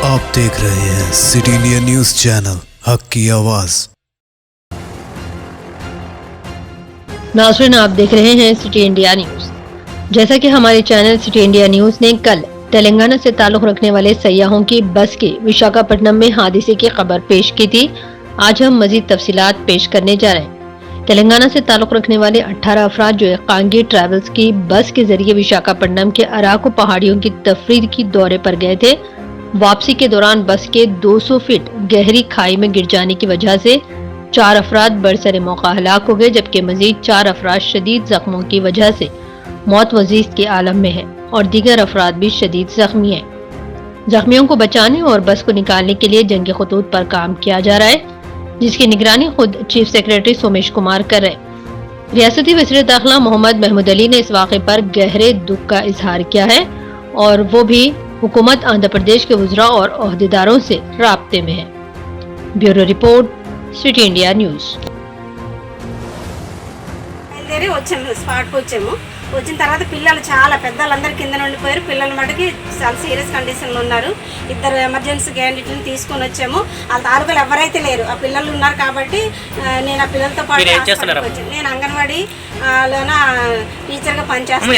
आप देख रहे हैं सिटी इंडिया न्यूज चैनल हक की आवाज। नाज़रीन, आप देख रहे हैं सिटी इंडिया न्यूज। जैसा कि हमारे चैनल सिटी इंडिया न्यूज ने कल तेलंगाना से ताल्लुक रखने वाले सयाहों की बस के विशाखापट्टनम में हादसे की खबर पेश की थी, आज हम मजीद तफसीलात पेश करने जा रहे हैं। तेलंगाना से ताल्लुक रखने वाले 18 अफराद जो कांगी ट्रैवल्स की बस के जरिए विशाखापट्टनम के अराकू पहाड़ियों की तफरीह की दौरे पर गए थे। वापसी के दौरान बस के 200 फीट गहरी खाई में गिर जाने की वजह से 4 अफराद बरसरे मौका हलाक हो गए, जबकि मजीद 4 अफराद शदीद जख्मों की वजह से मौत वजीज के आलम में है और दीगर अफराद भी शदीद जख्मी हैं। जख्मियों को बचाने और बस को निकालने के लिए जंगी खतूत पर काम किया जा रहा है, जिसकी निगरानी खुद चीफ सेक्रेटरी सोमेश कुमार कर रहे हैं। रियासती वज़ीर दाखिला मोहम्मद महमूद अली ने इस वाक़े पर गहरे दुख का इजहार किया है और वो भी हुकूमत आंध्र प्रदेश के वज़रा और ओहदेदारों से राब्ते में है। Bureau report, city India news. వచ్చిన తర్వాత పిల్లలు చాలా పెద్దలందరూ కింద ఉండిపోయారు. పిల్లల మటుకి చాలా సీరియస్ కండిషన్లో ఉన్నారు. ఇద్దరు ఎమర్జెన్సీ క్యాండిడేట్ని తీసుకొని వచ్చాము. వాళ్ళ తాలూకాలు ఎవరైతే లేరు, ఆ పిల్లలు ఉన్నారు కాబట్టి నేను ఆ పిల్లలతో పాటు వచ్చాను. నేను అంగన్వాడీ టీచర్గా పనిచేస్తాను.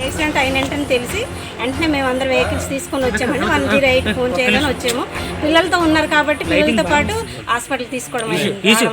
యాక్సిడెంట్ అయినట్టని తెలిసి వెంటనే మేము అందరు వెహికల్స్ తీసుకొని వచ్చామండి. 108 ఫోన్ చేయాలని వచ్చాము. పిల్లలతో ఉన్నారు కాబట్టి పిల్లలతో పాటు హాస్పిటల్ తీసుకోవడం అయింది.